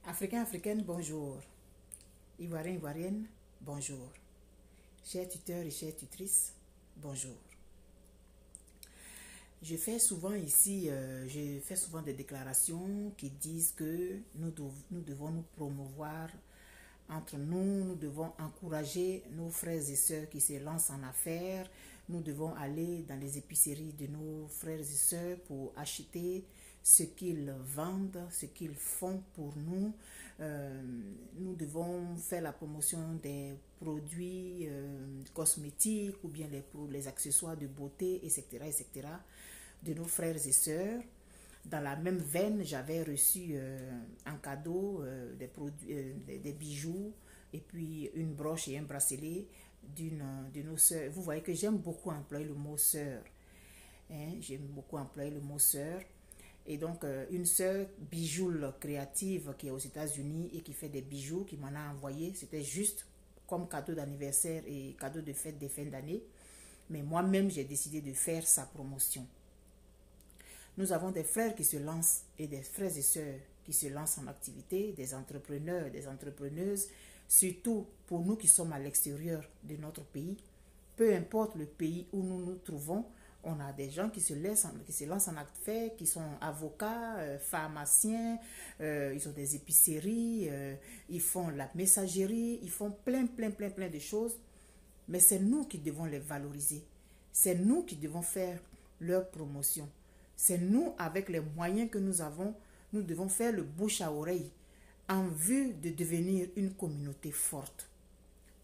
Africains, Africaines, bonjour. Ivoiriens, Ivoiriennes, bonjour. Chers tuteurs et chères tutrices, bonjour. Je fais souvent des déclarations qui disent que nous devons nous promouvoir entre nous, nous devons encourager nos frères et sœurs qui se lancent en affaires, nous devons aller dans les épiceries de nos frères et sœurs pour acheter ce qu'ils vendent, ce qu'ils font pour nous. Nous devons faire la promotion des produits cosmétiques ou bien les accessoires de beauté, etc., etc., de nos frères et sœurs. Dans la même veine, j'avais reçu en cadeau des bijoux et puis une broche et un bracelet d'une de nos sœurs. Vous voyez que j'aime beaucoup employer le mot sœur. J'aime beaucoup employer le mot sœur. Et donc, une sœur bijoule créative qui est aux États-Unis et qui fait des bijoux, qui m'en a envoyé. C'était juste comme cadeau d'anniversaire et cadeau de fête des fins d'année. Mais moi-même, j'ai décidé de faire sa promotion. Nous avons des frères qui se lancent et des frères et sœurs qui se lancent en activité, des entrepreneurs, des entrepreneuses, surtout pour nous qui sommes à l'extérieur de notre pays. Peu importe le pays où nous nous trouvons, on a des gens qui se lancent en affaires, qui sont avocats, pharmaciens, ils ont des épiceries, ils font la messagerie, ils font plein de choses. Mais c'est nous qui devons les valoriser. C'est nous qui devons faire leur promotion. C'est nous, avec les moyens que nous avons, nous devons faire le bouche à oreille en vue de devenir une communauté forte,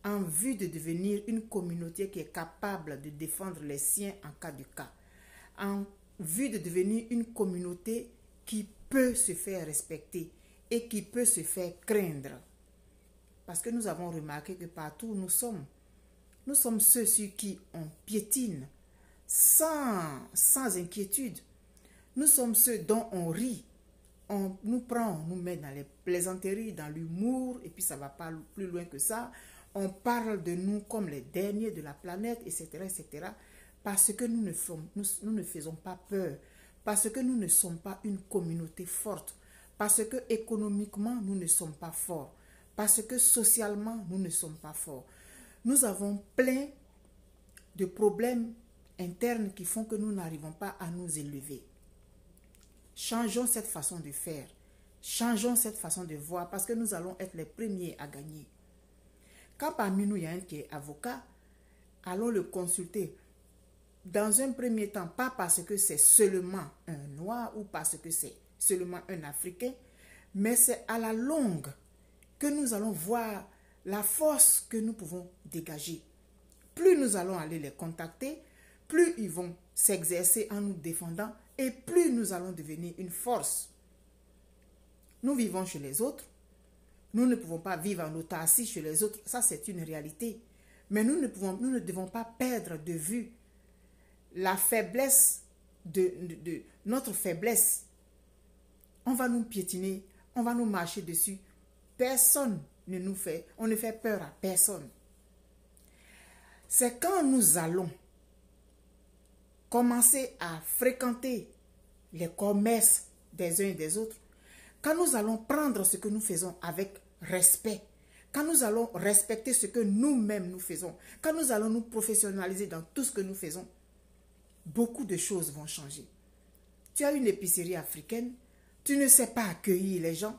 en vue de devenir une communauté qui est capable de défendre les siens en cas de cas, en vue de devenir une communauté qui peut se faire respecter et qui peut se faire craindre. Parce que nous avons remarqué que partout où nous sommes ceux sur qui on piétine sans inquiétude. Nous sommes ceux dont on rit. On nous prend, on nous met dans les plaisanteries, dans l'humour, et puis ça ne va pas plus loin que ça. On parle de nous comme les derniers de la planète, etc., etc. Parce que nous ne faisons pas peur. Parce que nous ne sommes pas une communauté forte. Parce que économiquement, nous ne sommes pas forts. Parce que socialement, nous ne sommes pas forts. Nous avons plein de problèmes internes qui font que nous n'arrivons pas à nous élever. Changeons cette façon de faire. Changeons cette façon de voir parce que nous allons être les premiers à gagner. Quand parmi nous, il y a un qui est avocat, allons le consulter. Dans un premier temps, pas parce que c'est seulement un noir ou parce que c'est seulement un africain, mais c'est à la longue que nous allons voir la force que nous pouvons dégager. Plus nous allons aller les contacter, plus ils vont s'exercer en nous défendant et plus nous allons devenir une force. Nous vivons chez les autres. Nous ne pouvons pas vivre en autarcie chez les autres. Ça, c'est une réalité. Mais nous ne devons pas perdre de vue la faiblesse notre faiblesse. On va nous piétiner, on va nous marcher dessus. Personne on ne fait peur à personne. C'est quand nous allons commencer à fréquenter les commerces des uns et des autres, quand nous allons prendre ce que nous faisons avec respect, quand nous allons respecter ce que nous-mêmes nous faisons, quand nous allons nous professionnaliser dans tout ce que nous faisons, beaucoup de choses vont changer. Tu as une épicerie africaine, tu ne sais pas accueillir les gens.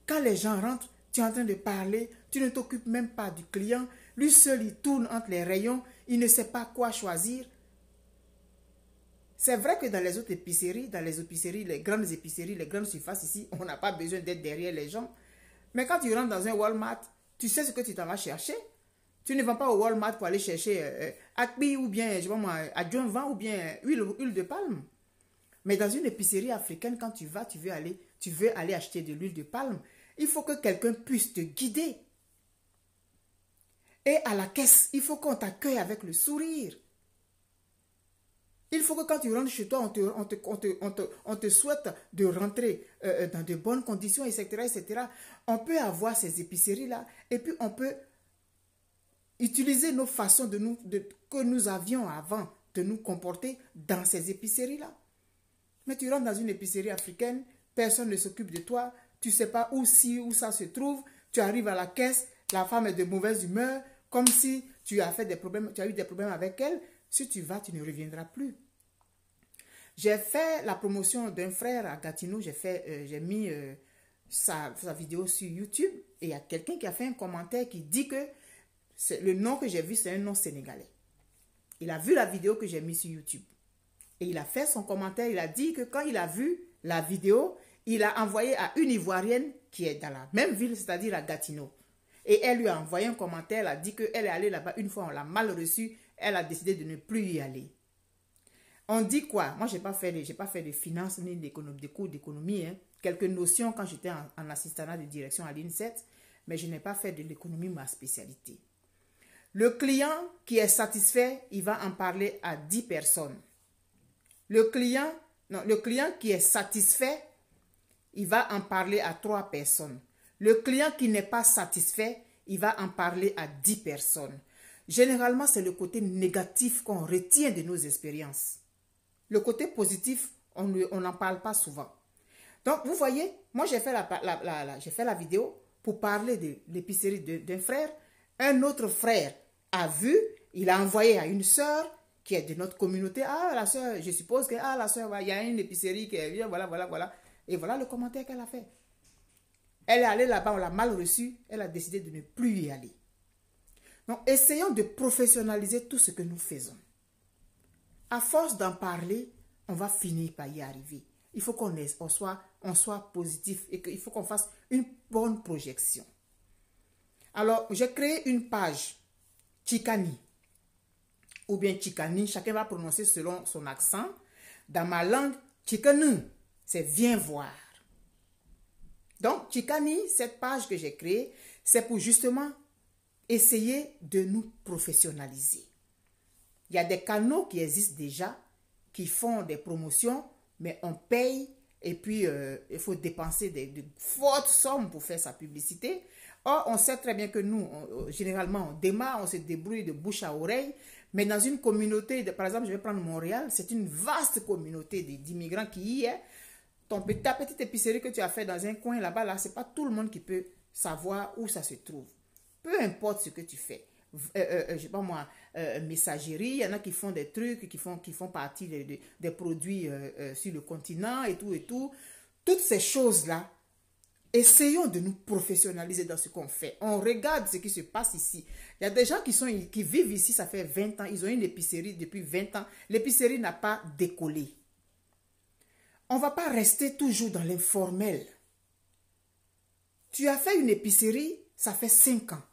Quand les gens rentrent, tu es en train de parler, tu ne t'occupes même pas du client. Lui seul, il tourne entre les rayons, il ne sait pas quoi choisir. C'est vrai que dans les autres épiceries, les grandes épiceries, les grandes surfaces ici, on n'a pas besoin d'être derrière les gens. Mais quand tu rentres dans un Walmart, tu sais ce que tu t'en vas chercher. Tu ne vas pas au Walmart pour aller chercher akbi ou bien, je sais pas moi, adjoint vent ou bien huile de palme. Mais dans une épicerie africaine, quand tu veux aller acheter de l'huile de palme, il faut que quelqu'un puisse te guider. Et à la caisse, il faut qu'on t'accueille avec le sourire. Il faut que quand tu rentres chez toi, on te souhaite de rentrer dans de bonnes conditions, etc., etc. On peut avoir ces épiceries-là et puis on peut utiliser nos façons que nous avions avant de nous comporter dans ces épiceries-là. Mais tu rentres dans une épicerie africaine, personne ne s'occupe de toi, tu ne sais pas où ça se trouve, tu arrives à la caisse, la femme est de mauvaise humeur, comme si tu as eu des problèmes avec elle. Si tu vas, tu ne reviendras plus. J'ai fait la promotion d'un frère à Gatineau, j'ai mis sa vidéo sur YouTube et il y a quelqu'un qui a fait un commentaire qui dit que le nom que j'ai vu, c'est un nom sénégalais. Il a vu la vidéo que j'ai mise sur YouTube. Et il a fait son commentaire, il a dit que quand il a vu la vidéo, il a envoyé à une Ivoirienne qui est dans la même ville, c'est-à-dire à Gatineau. Et elle lui a envoyé un commentaire, elle a dit qu'elle est allée là-bas une fois, on l'a mal reçue, elle a décidé de ne plus y aller. On dit quoi? Moi, je n'ai pas fait de finance ni des cours d'économie. Hein. Quelques notions quand j'étais en assistanat de direction à l'INSET, mais je n'ai pas fait de l'économie ma spécialité. Le client qui est satisfait, il va en parler à 10 personnes. Le client qui est satisfait, il va en parler à 3 personnes. Le client qui n'est pas satisfait, il va en parler à 10 personnes. Généralement, c'est le côté négatif qu'on retient de nos expériences. Le côté positif, on n'en parle pas souvent. Donc, vous voyez, moi, j'ai fait la vidéo pour parler de l'épicerie d'un frère. Un autre frère a vu, il a envoyé à une sœur qui est de notre communauté. Ah, la sœur, je suppose que, la sœur, il y a une épicerie qui est bien, voilà. Et voilà le commentaire qu'elle a fait. Elle est allée là-bas, on l'a mal reçue, elle a décidé de ne plus y aller. Donc, essayons de professionnaliser tout ce que nous faisons. À force d'en parler, on va finir par y arriver. Il faut qu'on soit positif et qu'il faut qu'on fasse une bonne projection. Alors, j'ai créé une page Chikani ou bien Chikani, chacun va prononcer selon son accent. Dans ma langue, Chikani, c'est viens voir. Donc, Chikani, cette page que j'ai créée, c'est pour justement essayer de nous professionnaliser. Il y a des canaux qui existent déjà, qui font des promotions, mais on paye et puis il faut dépenser de fortes sommes pour faire sa publicité. Or, on sait très bien que nous, généralement, on démarre, on se débrouille de bouche à oreille, mais dans une communauté, par exemple, je vais prendre Montréal, c'est une vaste communauté d'immigrants qui y est. Ta petite épicerie que tu as fait dans un coin là-bas, là, c'est pas tout le monde qui peut savoir où ça se trouve. Peu importe ce que tu fais. Je sais pas moi, messagerie, il y en a qui font des trucs, qui font partie des produits sur le continent et tout. Toutes ces choses-là, essayons de nous professionnaliser dans ce qu'on fait. On regarde ce qui se passe ici. Il y a des gens qui vivent ici, ça fait 20 ans, ils ont une épicerie depuis 20 ans. L'épicerie n'a pas décollé. On ne va pas rester toujours dans l'informel. Tu as fait une épicerie, ça fait 5 ans.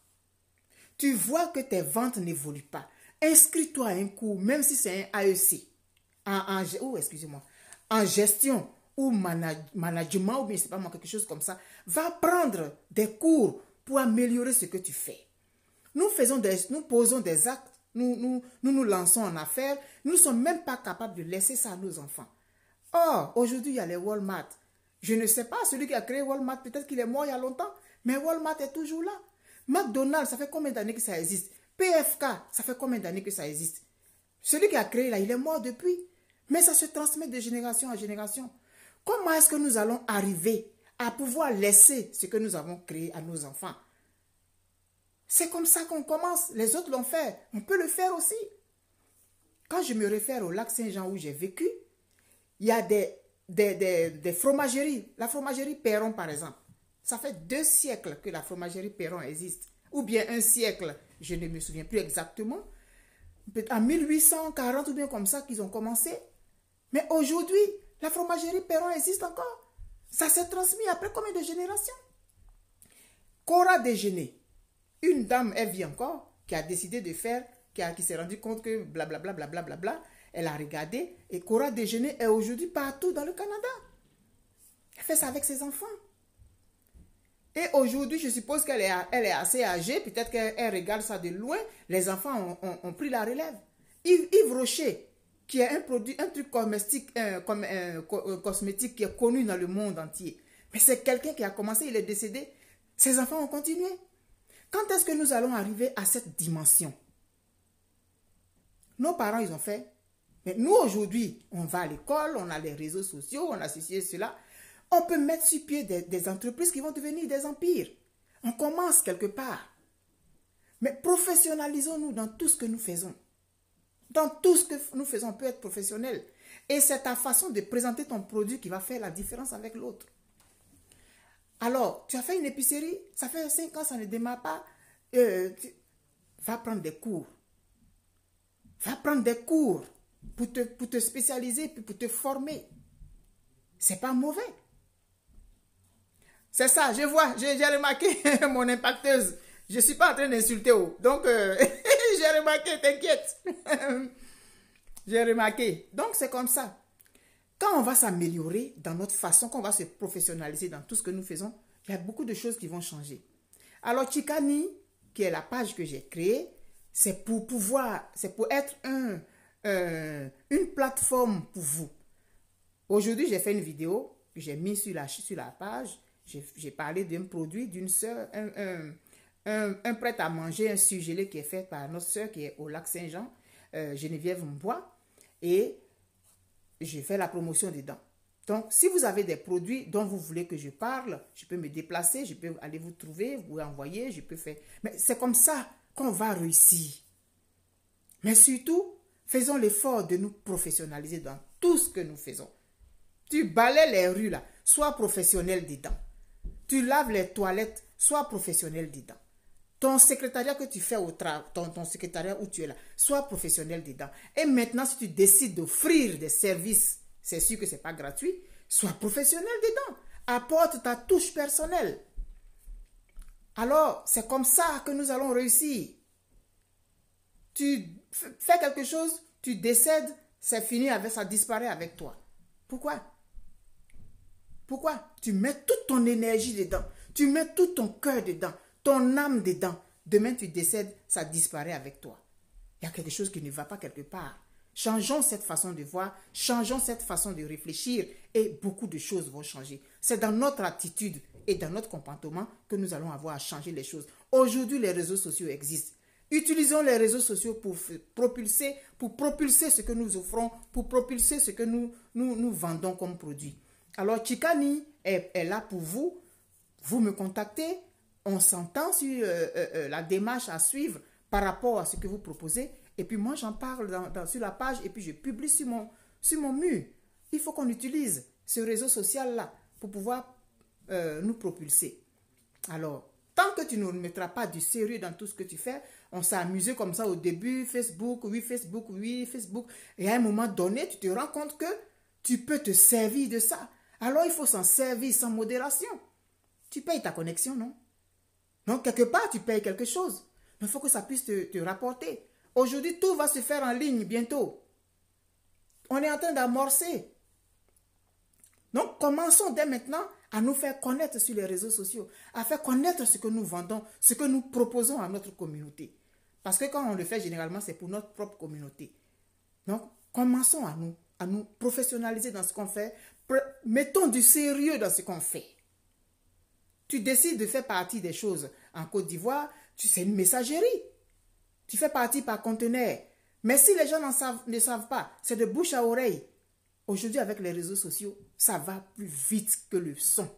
Tu vois que tes ventes n'évoluent pas. Inscris-toi à un cours, même si c'est un AEC, en gestion ou management, ou bien c'est pas moi, quelque chose comme ça. Va prendre des cours pour améliorer ce que tu fais. Nous posons des actes, nous lançons en affaires, nous ne sommes même pas capables de laisser ça à nos enfants. Or, aujourd'hui, il y a les Walmart. Je ne sais pas, celui qui a créé Walmart, peut-être qu'il est mort il y a longtemps, mais Walmart est toujours là. McDonald's, ça fait combien d'années que ça existe? PFK, ça fait combien d'années que ça existe? Celui qui a créé là, il est mort depuis. Mais ça se transmet de génération en génération. Comment est-ce que nous allons arriver à pouvoir laisser ce que nous avons créé à nos enfants? C'est comme ça qu'on commence. Les autres l'ont fait. On peut le faire aussi. Quand je me réfère au lac Saint-Jean où j'ai vécu, il y a des fromageries. La fromagerie Perron, par exemple. Ça fait 2 siècles que la fromagerie Perron existe. Ou bien 1 siècle, je ne me souviens plus exactement. En 1840 ou bien comme ça qu'ils ont commencé. Mais aujourd'hui, la fromagerie Perron existe encore. Ça s'est transmis après combien de générations? Cora Déjeuner. Une dame, elle vit encore, qui a décidé de faire, qui s'est rendu compte que blablabla. Elle a regardé et Cora Déjeuner est aujourd'hui partout dans le Canada. Elle fait ça avec ses enfants. Et aujourd'hui, je suppose qu'elle est assez âgée, peut-être qu'elle regarde ça de loin. Les enfants ont pris la relève. Yves Rocher, qui est un truc cosmétique qui est connu dans le monde entier. Mais c'est quelqu'un qui a commencé, il est décédé. Ses enfants ont continué. Quand est-ce que nous allons arriver à cette dimension? Nos parents, ils ont fait. Mais nous, aujourd'hui, on va à l'école, on a les réseaux sociaux, on a ceci et cela. On peut mettre sur pied des entreprises qui vont devenir des empires. On commence quelque part. Mais professionnalisons-nous dans tout ce que nous faisons. Dans tout ce que nous faisons, on peut être professionnel. Et c'est ta façon de présenter ton produit qui va faire la différence avec l'autre. Alors, tu as fait une épicerie, ça fait 5 ans, ça ne démarre pas. Va prendre des cours. Va prendre des cours pour te spécialiser, puis pour te former. C'est pas mauvais. C'est ça, je vois, j'ai remarqué mon impacteuse. Je ne suis pas en train d'insulter. Donc, j'ai remarqué, t'inquiète. J'ai remarqué. Donc, c'est comme ça. Quand on va s'améliorer dans notre façon, quand on va se professionnaliser dans tout ce que nous faisons, il y a beaucoup de choses qui vont changer. Alors, Chikani, qui est la page que j'ai créée, c'est pour être une plateforme pour vous. Aujourd'hui, j'ai fait une vidéo que j'ai mise sur la page. J'ai parlé d'un produit d'une soeur, un prêt-à-manger, un surgelé qui est fait par notre soeur qui est au lac Saint-Jean, Geneviève Mbois, et je fais la promotion dedans. Donc, si vous avez des produits dont vous voulez que je parle, je peux me déplacer, je peux aller vous trouver, vous envoyer, je peux faire... Mais c'est comme ça qu'on va réussir. Mais surtout, faisons l'effort de nous professionnaliser dans tout ce que nous faisons. Tu balaies les rues là, sois professionnel dedans. Tu laves les toilettes, sois professionnel dedans. Ton secrétariat que tu fais ton secrétariat où tu es là, sois professionnel dedans. Et maintenant, si tu décides d'offrir des services, c'est sûr que ce n'est pas gratuit, sois professionnel dedans. Apporte ta touche personnelle. Alors, c'est comme ça que nous allons réussir. Tu fais quelque chose, tu décèdes, c'est fini, ça disparaît avec toi. Pourquoi? Pourquoi? Tu mets toute ton énergie dedans. Tu mets tout ton cœur dedans, ton âme dedans. Demain, tu décèdes, ça disparaît avec toi. Il y a quelque chose qui ne va pas quelque part. Changeons cette façon de voir, changeons cette façon de réfléchir et beaucoup de choses vont changer. C'est dans notre attitude et dans notre comportement que nous allons avoir à changer les choses. Aujourd'hui, les réseaux sociaux existent. Utilisons les réseaux sociaux pour propulser ce que nous offrons, pour propulser ce que nous vendons comme produit. Alors, Chikani est là pour vous. Vous me contactez, on s'entend sur la démarche à suivre par rapport à ce que vous proposez. Et puis moi, j'en parle sur la page et puis je publie sur mon mur. Il faut qu'on utilise ce réseau social-là pour pouvoir nous propulser. Alors, tant que tu ne mettras pas du sérieux dans tout ce que tu fais, on s'est amusé comme ça au début, Facebook. Et à un moment donné, tu te rends compte que tu peux te servir de ça. Alors, il faut s'en servir sans modération. Tu payes ta connexion, non? Donc, quelque part, tu payes quelque chose. Mais il faut que ça puisse te rapporter. Aujourd'hui, tout va se faire en ligne bientôt. On est en train d'amorcer. Donc, commençons dès maintenant à nous faire connaître sur les réseaux sociaux, à faire connaître ce que nous vendons, ce que nous proposons à notre communauté. Parce que quand on le fait, généralement, c'est pour notre propre communauté. Donc, commençons à nous professionnaliser dans ce qu'on fait. Mettons du sérieux dans ce qu'on fait. Tu décides de faire partie des choses en Côte d'Ivoire, c'est une messagerie. Tu fais partie par conteneur. Mais si les gens ne savent pas, c'est de bouche à oreille. Aujourd'hui, avec les réseaux sociaux, ça va plus vite que le son.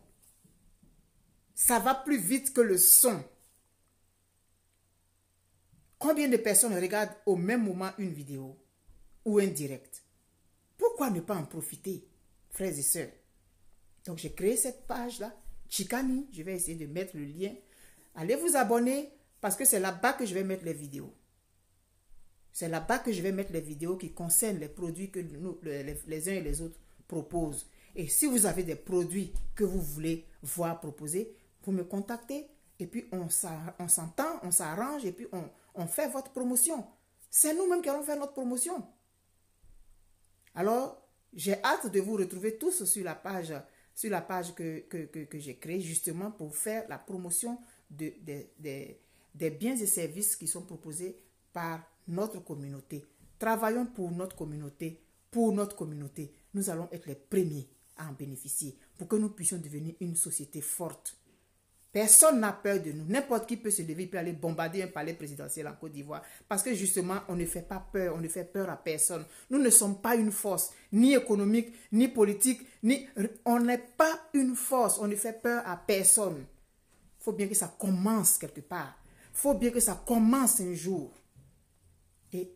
Ça va plus vite que le son. Combien de personnes regardent au même moment une vidéo ou un direct? Pourquoi ne pas en profiter, frères et sœurs? Donc, j'ai créé cette page-là, Chikani. Je vais essayer de mettre le lien. Allez vous abonner parce que c'est là-bas que je vais mettre les vidéos. C'est là-bas que je vais mettre les vidéos qui concernent les produits que les uns et les autres proposent. Et si vous avez des produits que vous voulez voir proposer, vous me contactez et puis on s'entend, on s'arrange et puis on fait votre promotion. C'est nous-mêmes qui allons faire notre promotion. Alors, j'ai hâte de vous retrouver tous sur la page que j'ai créée justement pour faire la promotion des biens et services qui sont proposés par notre communauté. Travaillons pour notre communauté. Pour notre communauté, nous allons être les premiers à en bénéficier pour que nous puissions devenir une société forte. Personne n'a peur de nous. N'importe qui peut se lever et aller bombarder un palais présidentiel en Côte d'Ivoire. Parce que justement, on ne fait pas peur. On ne fait peur à personne. Nous ne sommes pas une force, ni économique, ni politique, ni... On n'est pas une force. On ne fait peur à personne. Il faut bien que ça commence quelque part. Il faut bien que ça commence un jour. Et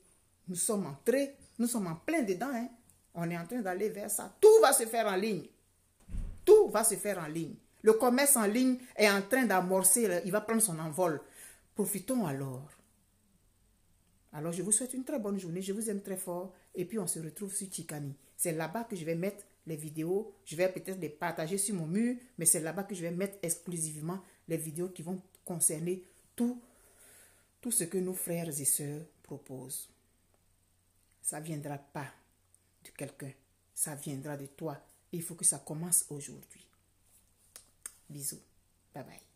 nous sommes entrés, nous sommes en plein dedans. Hein. On est en train d'aller vers ça. Tout va se faire en ligne. Tout va se faire en ligne. Le commerce en ligne est en train d'amorcer, il va prendre son envol. Profitons alors. Alors, je vous souhaite une très bonne journée. Je vous aime très fort. Et puis, on se retrouve sur Chikani. C'est là-bas que je vais mettre les vidéos. Je vais peut-être les partager sur mon mur, mais c'est là-bas que je vais mettre exclusivement les vidéos qui vont concerner tout ce que nos frères et sœurs proposent. Ça ne viendra pas de quelqu'un. Ça viendra de toi. Il faut que ça commence aujourd'hui. Bisous. Bye bye.